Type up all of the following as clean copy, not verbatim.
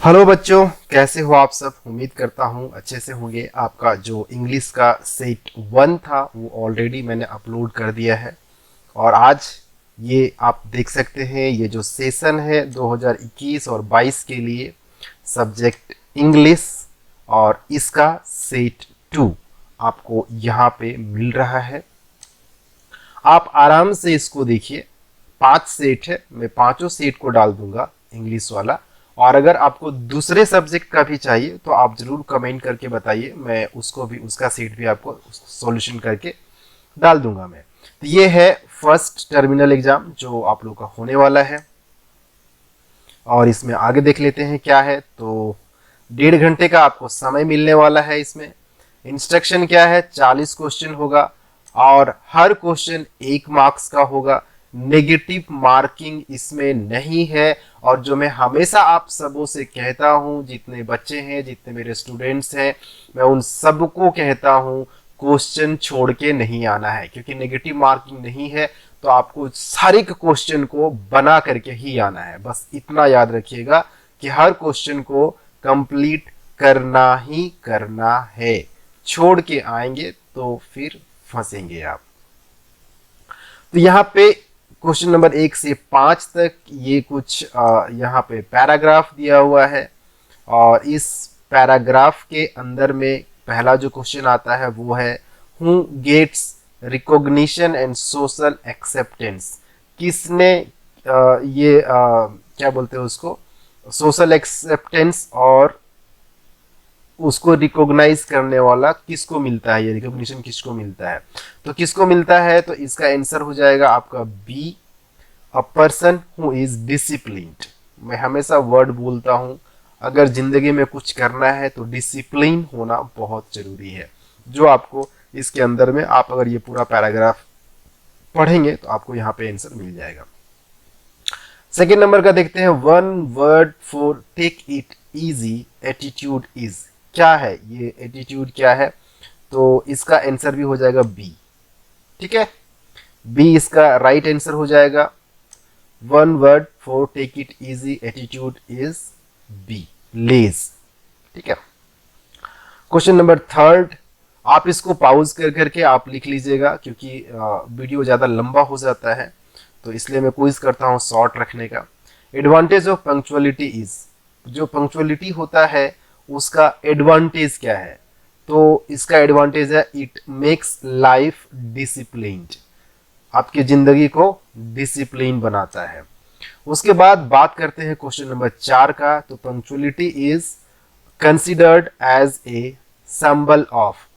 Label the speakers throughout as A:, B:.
A: Hello बच्चों, कैसे हो आप सब। उम्मीद करता हूँ अच्छे से होंगे। आपका जो इंग्लिश का सेट 1 था वो ऑलरेडी मैंने अपलोड कर दिया है और आज ये आप देख सकते हैं, ये जो सेशन है 2021 और 22 के लिए सब्जेक्ट इंग्लिश और इसका सेट 2 आपको यहाँ पे मिल रहा है। आप आराम से इसको देखिए। 5 सेट है, मैं पांचों सेट को डाल दूंगा इंग्लिश वाला। और अगर आपको दूसरे सब्जेक्ट का भी चाहिए तो आप जरूर कमेंट करके बताइए, मैं उसको भी, उसका सेट भी आपको सॉल्यूशन करके डाल दूंगा मैं। तो ये है फर्स्ट टर्मिनल एग्जाम जो आप लोग का होने वाला है और इसमें आगे देख लेते हैं क्या है। तो 1.5 घंटे का आपको समय मिलने वाला है। इसमें इंस्ट्रक्शन क्या है, 40 क्वेश्चन होगा और हर क्वेश्चन 1 मार्क्स का होगा। नेगेटिव मार्किंग इसमें नहीं है। और जो मैं हमेशा आप सबों से कहता हूं, जितने बच्चे हैं, जितने मेरे स्टूडेंट्स हैं, मैं उन सबको कहता हूं क्वेश्चन छोड़ के नहीं आना है, क्योंकि नेगेटिव मार्किंग नहीं है तो आपको सारे क्वेश्चन को बना करके ही आना है। बस इतना याद रखिएगा कि हर क्वेश्चन को कंप्लीट करना ही करना है। छोड़ के आएंगे तो फिर फंसेंगे आप। तो यहाँ पे क्वेश्चन नंबर 1 से 5 तक ये कुछ यहाँ पे पैराग्राफ दिया हुआ है और इस पैराग्राफ के अंदर में पहला जो क्वेश्चन आता है वो है, who gets recognition and social acceptance. किसने क्या बोलते हैं उसको, सोशल एक्सेप्टेंस और उसको रिकॉग्नाइज करने वाला किसको मिलता है, ये रिकॉग्निशन किसको मिलता है। तो किसको मिलता है, तो इसका आंसर हो जाएगा आपका B, a person who is disciplined. मैं हमेशा वर्ड बोलता हूं, अगर जिंदगी में कुछ करना है तो डिसिप्लिन होना बहुत जरूरी है, जो आपको इसके अंदर में, आप अगर ये पूरा पैराग्राफ पढ़ेंगे तो आपको यहाँ पे आंसर मिल जाएगा। सेकेंड नंबर का देखते हैं, 1 word for take it easy, attitude is. क्या है ये एटीट्यूड, क्या है, तो इसका आंसर भी हो जाएगा बी। ठीक है, बी इसका राइट आंसर हो जाएगा। 1 word for take it easy, attitude is B, laze. ठीक है। क्वेश्चन नंबर 3, आप इसको पॉज कर करके आप लिख लीजिएगा, क्योंकि वीडियो ज्यादा लंबा हो जाता है, तो इसलिए मैं कोशिश करता हूं शॉर्ट रखने का। एडवांटेज ऑफ पंक्चुअलिटी इज, जो पंक्चुअलिटी होता है उसका एडवांटेज क्या है, तो इसका एडवांटेज है, इट मेक्स लाइफ डिसिप्लिन्ड, आपकी जिंदगी को डिसिप्लिन बनाता है। उसके बाद बात करते हैं क्वेश्चन नंबर 4 का, तो punctuality is considered as a symbol of.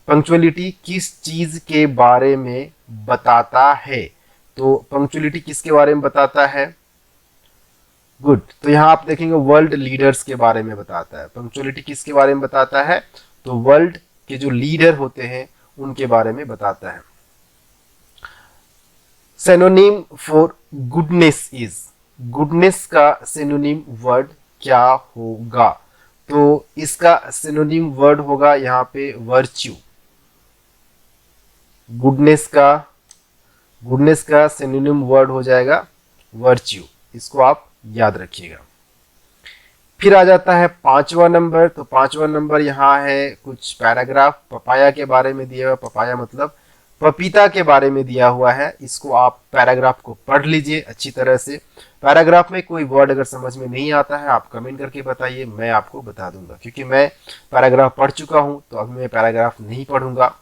A: Punctuality किस चीज के बारे में बताता है, तो पंक्चुअलिटी किसके बारे में बताता है, गुड, तो यहां आप देखेंगे वर्ल्ड लीडर्स के बारे में बताता है। पंक्चुअलिटी किसके बारे में बताता है, तो वर्ल्ड के जो लीडर होते हैं उनके बारे में बताता है। Synonym for goodness is, goodness का सिनोनिम वर्ड क्या होगा, तो इसका सिनोनिम वर्ड होगा यहाँ पे वर्च्यू। गुडनेस का सिनोनिम वर्ड हो जाएगा वर्च्यू, इसको आप याद रखिएगा। फिर आ जाता है 5वां नंबर, तो 5वां नंबर यहाँ है कुछ पैराग्राफ पपाया के बारे में दिया हुआ। पपाया मतलब पपीता के बारे में दिया हुआ है। इसको आप पैराग्राफ को पढ़ लीजिए अच्छी तरह से। पैराग्राफ में कोई वर्ड अगर समझ में नहीं आता है आप कमेंट करके बताइए, मैं आपको बता दूंगा, क्योंकि मैं पैराग्राफ पढ़ चुका हूं तो अभी मैं पैराग्राफ नहीं पढ़ूंगा।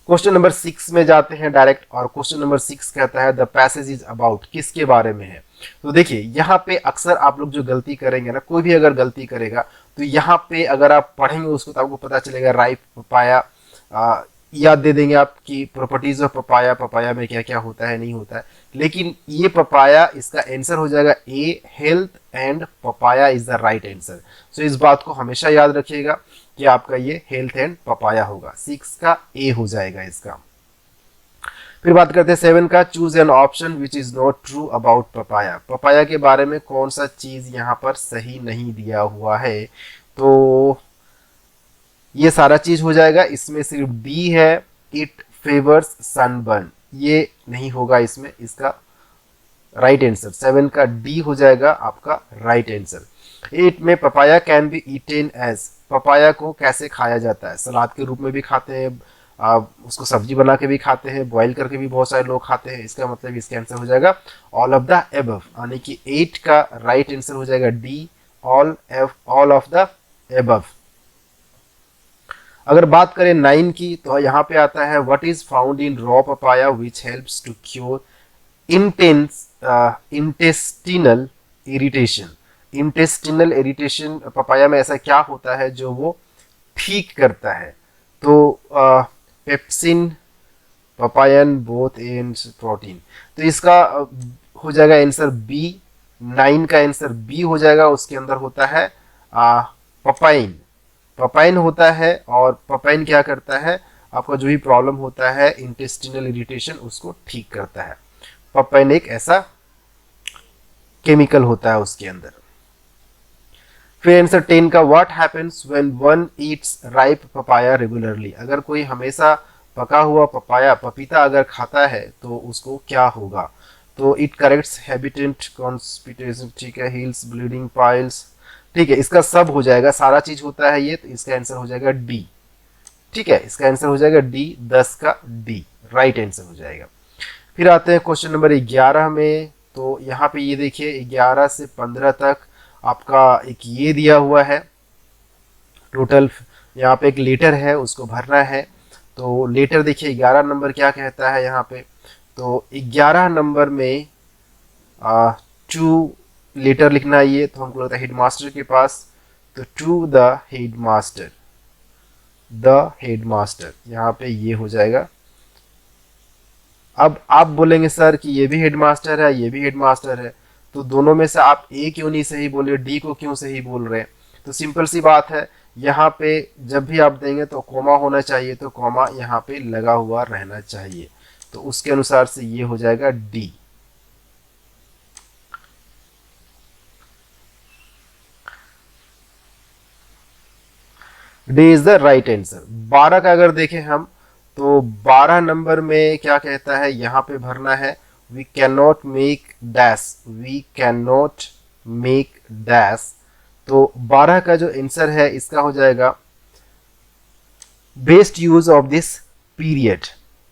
A: क्वेश्चन नंबर 6 में जाते हैं डायरेक्ट, और क्वेश्चन नंबर 6 कहता है द पैसेज इज अबाउट, किसके बारे में है। तो देखिए यहाँ पे अक्सर आप लोग जो गलती करेंगे ना, कोई भी अगर गलती करेगा तो यहाँ पे अगर आप पढ़ेंगे उसको तो आपको पता चलेगा राइप पपाया, याद दे देंगे आपकी प्रॉपर्टीज ऑफ पपाया, पपाया में क्या क्या होता है नहीं होता है, लेकिन ये पपाया, इसका आंसर हो जाएगा A, health and papaya is the right answer. So इस बात को हमेशा याद रखिएगा कि आपका ये हेल्थ एंड पपाया होगा, 6 का ए हो जाएगा इसका। फिर बात करते हैं 7 का, choose an option which is not true about papaya. Papaya के बारे में कौन सा चीज यहाँ पर सही नहीं दिया हुआ है, तो ये सारा चीज हो जाएगा। इसमें सिर्फ डी है, इट फेवर्स सनबर्न, ये नहीं होगा इसमें, इसका राइट आंसर 7 का डी हो जाएगा आपका राइट आंसर। एट में papaya can be eaten as, papaya को कैसे खाया जाता है, सलाद के रूप में भी खाते हैं, उसको सब्जी बना के भी खाते हैं, बॉईल करके भी बहुत सारे लोग खाते हैं। इसका मतलब इसका आंसर हो जाएगा ऑल ऑफ द एबव, यानी कि 8 का राइट आंसर हो जाएगा D, all of the above. अगर बात करें 9 की तो यहाँ पे आता है what is found in raw papaya which helps to cure intestinal irritation. Intestinal irritation papaya में ऐसा क्या होता है जो वो ठीक करता है? तो पेप्सिन, पपायन, बोथ एंड प्रोटीन। तो इसका हो जाएगा आंसर बी, 9 का आंसर बी हो जाएगा। उसके अंदर होता है पपाइन, पपाइन होता है, और पपाइन क्या करता है, आपका जो भी प्रॉब्लम होता है इंटेस्टिनल इरिटेशन उसको ठीक करता है। पपाइन एक ऐसा केमिकल होता है उसके अंदर। फिर आंसर 10 का what happens when one Yeats ripe papaya regularly. अगर कोई हमेशा पका हुआ पपाया, पपीता अगर खाता है तो उसको क्या होगा? तो इट करेक्ट्स हैबिटेंट कॉन्स्टिपेशन, ठीक है, हील्स ब्लीडिंग पाइल्स, ठीक है, इसका सब हो जाएगा, सारा चीज होता है ये, तो इसका आंसर हो जाएगा डी। ठीक है, इसका आंसर हो जाएगा डी, 10 का डी राइट आंसर हो जाएगा। फिर आते हैं क्वेश्चन नंबर 11 में। तो यहाँ पे ये देखिए 11 से 15 तक आपका एक ये दिया हुआ है टोटल, यहाँ पे एक लेटर है उसको भरना है। तो लेटर देखिए 11 नंबर क्या कहता है यहाँ पे, तो 11 नंबर में टू लेटर लिखना है ये, तो हमको लगता है हेडमास्टर के पास, तो to the headmaster, the headmaster यहाँ पे ये हो जाएगा। अब आप बोलेंगे सर कि ये भी हेडमास्टर है, ये भी हेडमास्टर है, तो दोनों में से आप ए क्यों नहीं सही बोले, डी को क्यों सही बोल रहे हैं? तो सिंपल सी बात है, यहाँ पे जब भी आप देंगे तो कॉमा होना चाहिए, तो कॉमा यहाँ पे लगा हुआ रहना चाहिए, तो उसके अनुसार से ये हो जाएगा D. D is the right answer. 12 का अगर देखें हम, तो 12 नंबर में क्या कहता है, यहाँ पे भरना है we can not make dash, we can not make dash. तो 12 का जो आंसर है इसका हो जाएगा best use of this period,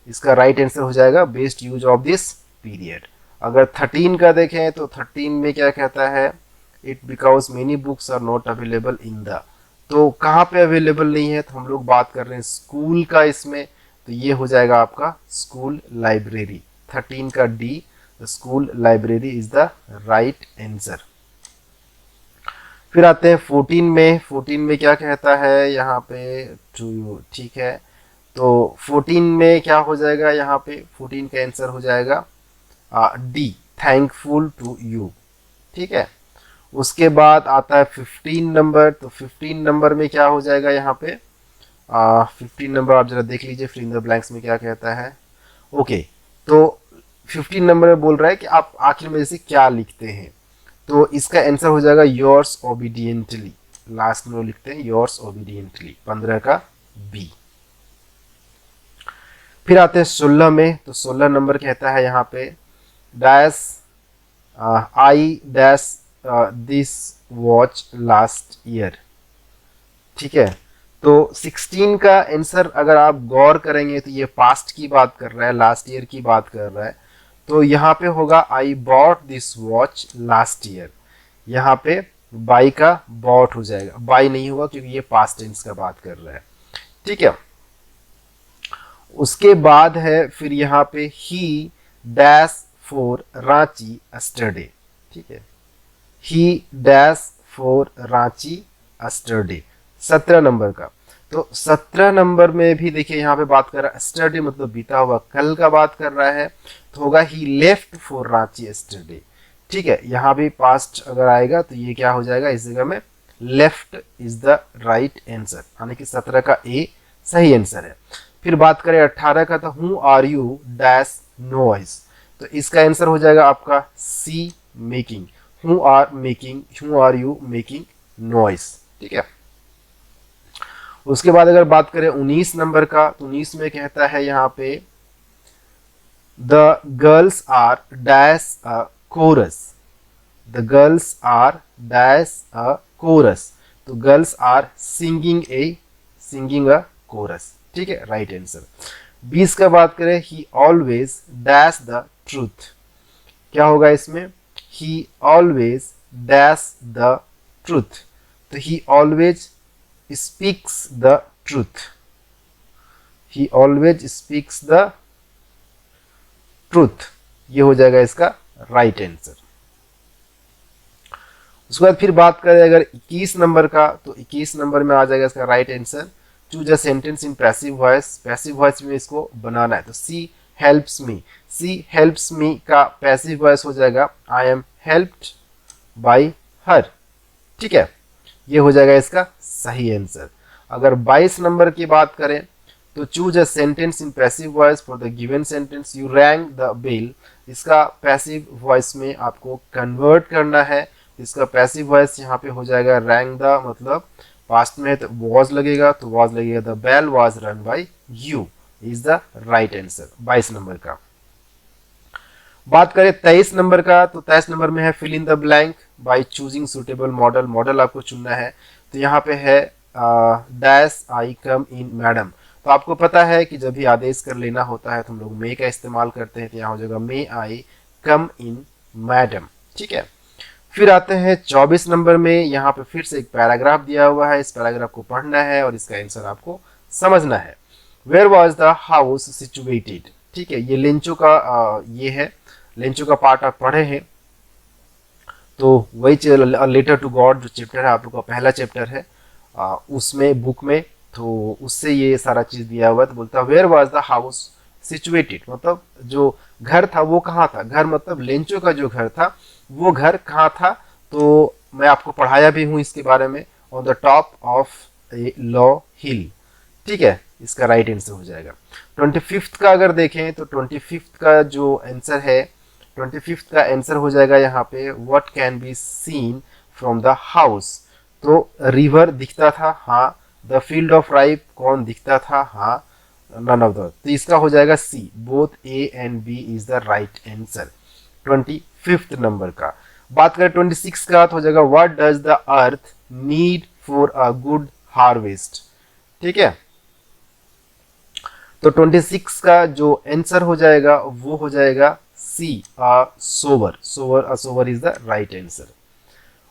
A: इसका राइट आंसर हो जाएगा best use of this period. अगर 13 का देखें तो 13 में क्या कहता है, it because many books are not available in the, तो कहाँ पे अवेलेबल नहीं है, तो हम लोग बात कर रहे हैं स्कूल का इसमें, तो ये हो जाएगा आपका स्कूल लाइब्रेरी। 13 का D, school library is the right answer. फिर आते हैं 14 में। 14 में क्या कहता है यहाँ पे, टू यू, ठीक है, तो 14 में क्या हो जाएगा यहाँ पे, 14 का आंसर हो जाएगा डी, थैंकफुल टू यू। ठीक है, उसके बाद आता है 15 नंबर। तो 15 नंबर में क्या हो जाएगा यहाँ पे, 15 नंबर आप जरा देख लीजिए फिल इन द ब्लैंक्स में क्या कहता है। ओके, तो 15 नंबर में बोल रहा है कि आप आखिर में जैसे क्या लिखते हैं, तो इसका आंसर हो जाएगा योर्स ओबीडियंटली, लास्ट में लिखते हैं योर्स ओबीडियंटली, 15 का बी। फिर आते हैं 16 में। तो 16 नंबर कहता है यहाँ पे dash I dash this watch last year. ठीक है, तो 16 का आंसर अगर आप गौर करेंगे तो ये पास्ट की बात कर रहा है, लास्ट ईयर की बात कर रहा है, तो यहाँ पे होगा I bought this watch last year. यहाँ पे बाई का बॉट हो जाएगा, बाई नहीं होगा क्योंकि ये पास्ट टेंस का बात कर रहा है। ठीक है, उसके बाद है फिर यहाँ पे he dash for Ranchi yesterday. ठीक है, he dash for Ranchi yesterday, 17 number का। तो 17 नंबर में भी देखिए यहाँ पे बात कर रहा है अस्टरडे, मतलब बीता हुआ कल का बात कर रहा है, तो होगा ही लेफ्ट फॉर रांची अस्टरडे। ठीक है, यहाँ भी पास्ट अगर आएगा तो ये क्या हो जाएगा, इस जगह में left is the right answer, यानी कि 17 का ए सही आंसर है। फिर बात करें 18 का, तो who are you dash noise, तो इसका आंसर हो जाएगा आपका C making, who are you making noise. ठीक है, उसके बाद अगर बात करें 19 नंबर का, तो 19 में कहता है यहाँ पे the girls are dash chorus, the girls are dash a chorus, तो girls are singing a chorus, ठीक है, राइट आंसर। 20 का बात करें, he always dash the truth, क्या होगा इसमें, he always dash the truth, तो he always speaks the truth, he always speaks the truth, ये हो जाएगा इसका राइट आंसर। उसके बाद फिर बात करें अगर 21 नंबर का, तो 21 नंबर में आ जाएगा इसका right answer, choose a sentence in passive voice, passive voice में इसको बनाना है, तो सी हेल्प्स मी का पैसिव वॉइस हो जाएगा आई एम हेल्प्ड बाय हर, ठीक है, ये हो जाएगा इसका सही आंसर। अगर 22 नंबर की बात करें, तो choose a sentence in passive voice for the given sentence you rang the bell, इसका पैसिव वॉइस में आपको कन्वर्ट करना है, इसका पैसिव वॉइस यहाँ पे हो जाएगा रैंग द, मतलब पास्ट में है तो वॉज लगेगा, तो वॉज लगेगा the bell was rung by you, is the right answer 22 number का। बात करें 23 नंबर का, तो 23 नंबर में है fill in the blank by choosing suitable modal, modal आपको चुनना है, तो यहाँ पे है dash I come in madam, तो आपको पता है कि जब भी आदेश कर लेना होता है तो हम लोग मे का इस्तेमाल करते हैं, तो यहाँ हो जाएगा मे आई कम इन मैडम, ठीक है। फिर आते हैं 24 नंबर में, यहाँ पे फिर से एक पैराग्राफ दिया हुआ है, इस पैराग्राफ को पढ़ना है और इसका आंसर आपको समझना है। Where was the house situated, ठीक है, ये लेंचो का ये है, लेंचो का पार्ट आप पढ़े हैं, तो वही लेटर टू गॉड जो चैप्टर है आप लोग का पहला चैप्टर है उसमें बुक में, तो उससे ये सारा चीज दिया हुआ है, तो बोलता है where was the house situated, मतलब जो घर था वो कहाँ था, घर मतलब लेंचो का जो घर था वो घर कहाँ था, तो मैं आपको पढ़ाया भी हूँ इसके बारे में, ऑन द टॉप ऑफ ए लो हिल, ठीक है, इसका राइट आंसर हो जाएगा। 25 का अगर देखें, तो 25 का जो आंसर है, 25 का आंसर हो जाएगा यहाँ पे what can be seen from the house, तो रिवर दिखता था, हाँ, द फील्ड ऑफ राइप कौन दिखता था, हाँ, नन ऑफ द, तो इसका हो जाएगा C, both A and B is the right answer 25th number का। बात करें 26 का, तो हो जाएगा what does the earth need for a good harvest, ठीक है, तो 26 का जो आंसर हो जाएगा वो हो जाएगा C, a sower is the right answer.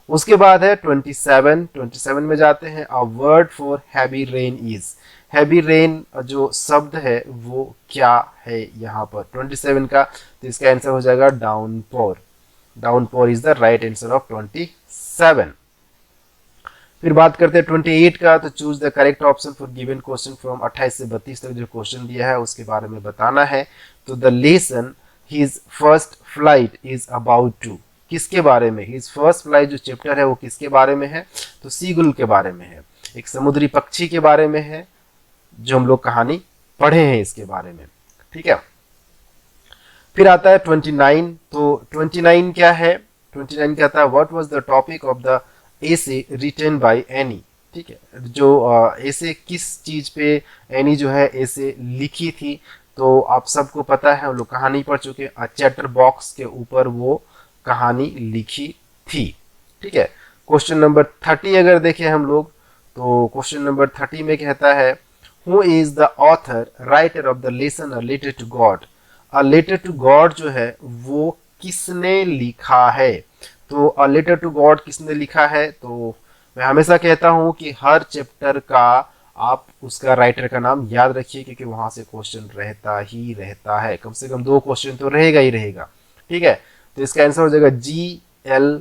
A: उसके बाद है 27 में जाते हैं, a word for heavy rain is, heavy rain जो शब्द है वो क्या है यहाँ पर 27 का, तो इसका आंसर हो जाएगा downpour is the right answer of 27। फिर बात करते हैं 28 का, तो choose the correct option for given question from 28 से 32 तक जो क्वेश्चन दिया है उसके बारे में बताना है, तो the lesson his first flight is about to, किसके बारे में, हिज फर्स्ट फ्लाइट जो चैप्टर है वो किसके बारे में है, तो सीगुल के बारे में है, एक समुद्री पक्षी के बारे में है जो हम लोग कहानी पढ़े हैं इसके बारे में, ठीक है। फिर आता है 29, तो 29 क्या है, 29 कहता है what was the topic of the essay written by Anne, ठीक है, जो एसे किस चीज पे एनी जो है एसे लिखी थी, तो आप सबको पता है, हम लोग कहानी पढ़ चुके हैं, चैटर बॉक्स के ऊपर वो कहानी लिखी थी, ठीक है। क्वेश्चन नंबर 30 अगर देखें हम लोग, तो क्वेश्चन नंबर 30 में कहता है who is the author writer of the lesson a letter to God, a letter to God जो है वो किसने लिखा है, तो अ लेटर टू गॉड किसने लिखा है, तो मैं हमेशा कहता हूं कि हर चैप्टर का आप उसका राइटर का नाम याद रखिए, क्योंकि वहां से क्वेश्चन रहता ही रहता है, कम से कम 2 क्वेश्चन तो रहेगा ही रहेगा, ठीक है। तो इसका आंसर हो जाएगा G.L.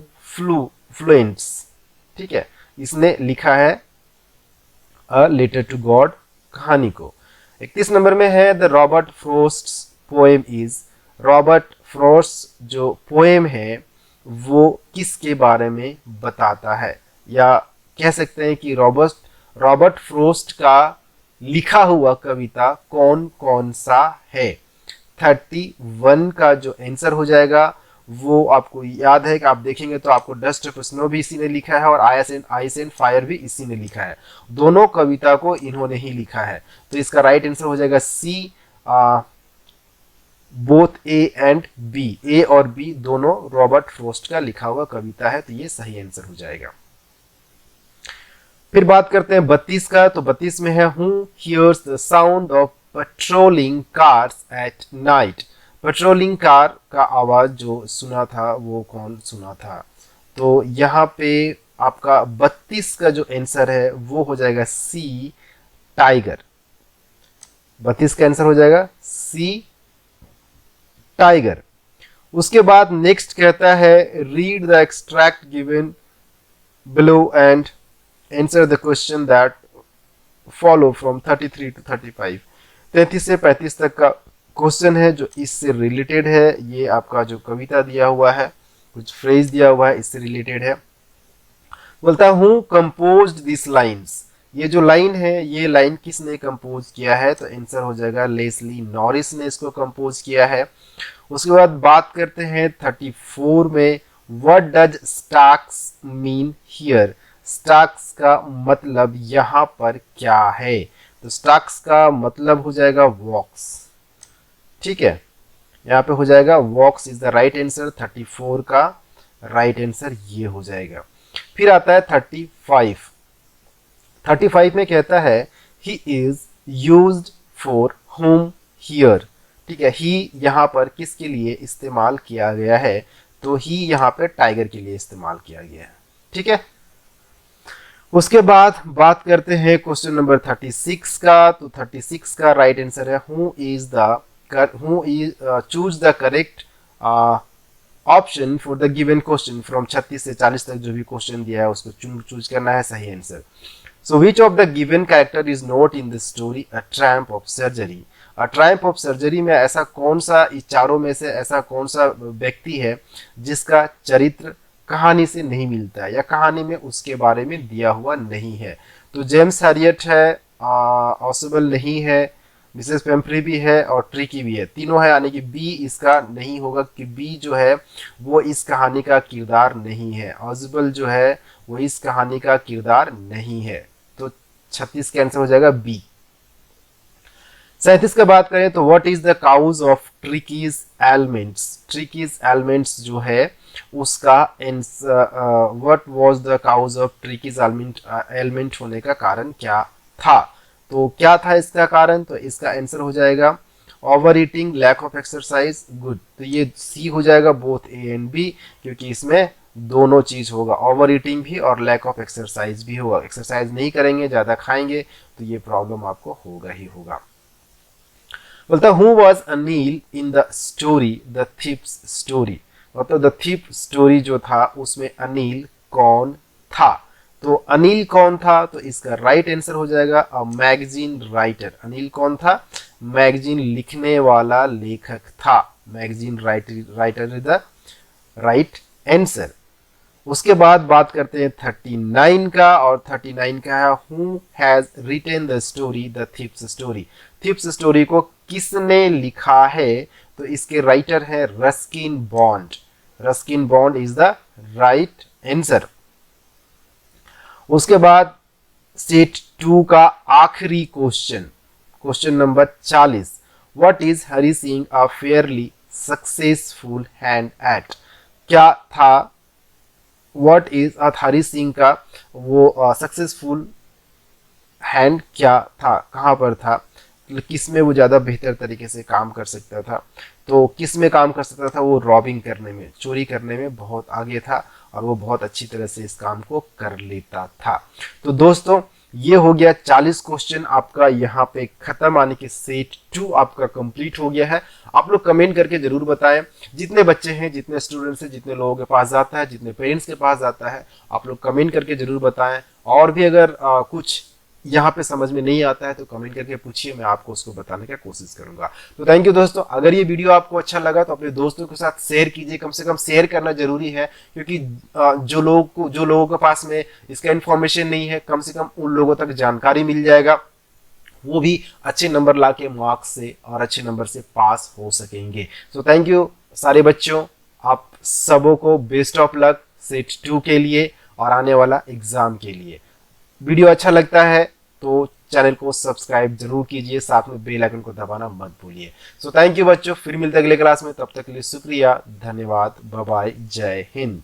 A: फ्लुएंट्स, ठीक है, इसने लिखा है अ लेटर टू गॉड कहानी को। 31 नंबर में है the Robert frost poem is, Robert frost जो पोएम है वो किसके बारे में बताता है, या कह सकते हैं कि रॉबर्ट फ्रोस्ट का लिखा हुआ कविता कौन कौन सा है। 31 का जो आंसर हो जाएगा वो आपको याद है कि आप देखेंगे तो आपको डस्ट ऑफ स्नो भी इसी ने लिखा है और आइस एंड फायर भी इसी ने लिखा है, दोनों कविता को इन्होंने ही लिखा है, तो इसका राइट आंसर हो जाएगा C, both A and B, ए और बी दोनों रॉबर्ट फ्रॉस्ट का लिखा हुआ कविता है, तो ये सही आंसर हो जाएगा। फिर बात करते हैं 32 का, तो 32 में है who hears the sound of patrolling cars at night. Patrolling car का आवाज जो सुना था वो कौन सुना था? तो यहाँ पे आपका 32 का जो आंसर है वो हो जाएगा सी, टाइगर। 32 का आंसर हो जाएगा सी, टाइगर। उसके बाद नेक्स्ट कहता है read the extract given below and answer the question that follow from 33 to 35। 33 से 35 तक का क्वेश्चन है जो इससे रिलेटेड है। ये आपका जो कविता दिया हुआ है, कुछ फ्रेज दिया हुआ है, इससे रिलेटेड है। बोलता हूँ कंपोज्ड दिस लाइन्स, ये जो लाइन है ये लाइन किसने कंपोज किया है? तो आंसर हो जाएगा लेस्ली नॉरिस ने इसको कंपोज किया है। उसके बाद बात करते हैं 34 में, what does stalks mean here. Stalks का मतलब यहाँ पर क्या है? तो स्टाक्स का मतलब हो जाएगा वॉक्स, ठीक है, यहाँ पे हो जाएगा वॉक्स इज द राइट आंसर। 34 का राइट आंसर ये हो जाएगा। फिर आता है 35। 35 में कहता है he is used for home here, ठीक है, ही यहाँ पर किसके लिए इस्तेमाल किया गया है? तो ही यहाँ पे टाइगर के लिए इस्तेमाल किया गया है, ठीक है। उसके बाद बात करते हैं क्वेश्चन नंबर 36 का, तो 36 का राइट आंसर है choose the correct option for the given question. From 36 से 40 तक जो भी क्वेश्चन दिया है उसको चूज करना है सही answer. So which of the given character is not in the story a tramp of surgery. A tramp of surgery में ऐसा कौन सा, इस चारों में से ऐसा कौन सा व्यक्ति है जिसका चरित्र कहानी से नहीं मिलता है या कहानी में उसके बारे में दिया हुआ नहीं है? तो जेम्स हैरियट है, ऑसिबल नहीं है, मिसेस पेम्फ्री भी है और ट्रिकी भी है, तीनों है, यानी कि बी इसका नहीं होगा कि बी जो है वो इस कहानी का किरदार नहीं है। ऑसिबल जो है वो इस कहानी का किरदार नहीं है, तो 36 का आंसर हो जाएगा बी। 37 का बात करें तो what is the cause of Tricki's ailments. Tricki's ailments जो है उसका what was the cause of Tricki's ailment होने का कारण क्या था? तो क्या था इसका कारण? तो इसका आंसर हो जाएगा over eating, lack of exercise, good. तो ये सी हो जाएगा बोथ ए एंड बी, क्योंकि इसमें दोनों चीज होगा, ओवर ईटिंग भी और लैक ऑफ एक्सरसाइज भी होगा। एक्सरसाइज नहीं करेंगे, ज्यादा खाएंगे तो ये प्रॉब्लम आपको होगा ही होगा। बोलता who was Anil in the story the thief's story. मतलब द थीप स्टोरी जो था उसमें अनिल कौन था? तो अनिल कौन था? तो इसका राइट आंसर हो जाएगा अ मैगजीन राइटर। अनिल कौन था? मैगजीन लिखने वाला लेखक था। Magazine writer is the right answer. उसके बाद बात करते हैं 39 का, और 39 का है who has written the story the thief's story. Thief's story को किसने लिखा है? तो इसके राइटर है Ruskin Bond. Ruskin Bond is the right answer. उसके बाद सेट 2 का आखिरी question, question number 40, what is Hari Singh a fairly successful hand at. क्या था, व्हाट इज हरी सिंह का वो सक्सेसफुल हैंड क्या था, कहां पर था, किस में वो ज़्यादा बेहतर तरीके से काम कर सकता था? तो किस में काम कर सकता था? वो रॉबिंग करने में, चोरी करने में बहुत आगे था और वो बहुत अच्छी तरह से इस काम को कर लेता था। तो दोस्तों ये हो गया 40 क्वेश्चन आपका यहाँ पे खत्म, आने के सेट 2 आपका कंप्लीट हो गया है। आप लोग कमेंट करके जरूर बताएं, जितने बच्चे हैं, जितने स्टूडेंट्स हैं, जितने लोगों के पास जाता है, जितने पेरेंट्स के पास जाता है, आप लोग कमेंट करके जरूर बताएं। और भी अगर कुछ यहाँ पे समझ में नहीं आता है तो कमेंट करके पूछिए, मैं आपको उसको बताने का कोशिश करूंगा। तो थैंक यू दोस्तों। अगर ये वीडियो आपको अच्छा लगा तो अपने दोस्तों के साथ शेयर कीजिए, कम से कम शेयर करना जरूरी है, क्योंकि जो लोगों के पास में इसका इन्फॉर्मेशन नहीं है, कम से कम उन लोगों तक जानकारी मिल जाएगा, वो भी अच्छे नंबर ला के मार्क्स से और अच्छे नंबर से पास हो सकेंगे। सो थैंक यू सारे बच्चों, आप सबों को बेस्ट ऑफ लक सेट 2 के लिए और आने वाला एग्जाम के लिए। वीडियो अच्छा लगता है तो चैनल को सब्सक्राइब जरूर कीजिए, साथ में बेल आइकन को दबाना मत भूलिए। सो थैंक यू बच्चों, फिर मिलते अगले क्लास में, तब तक के लिए शुक्रिया, धन्यवाद, बाय बाय, जय हिंद।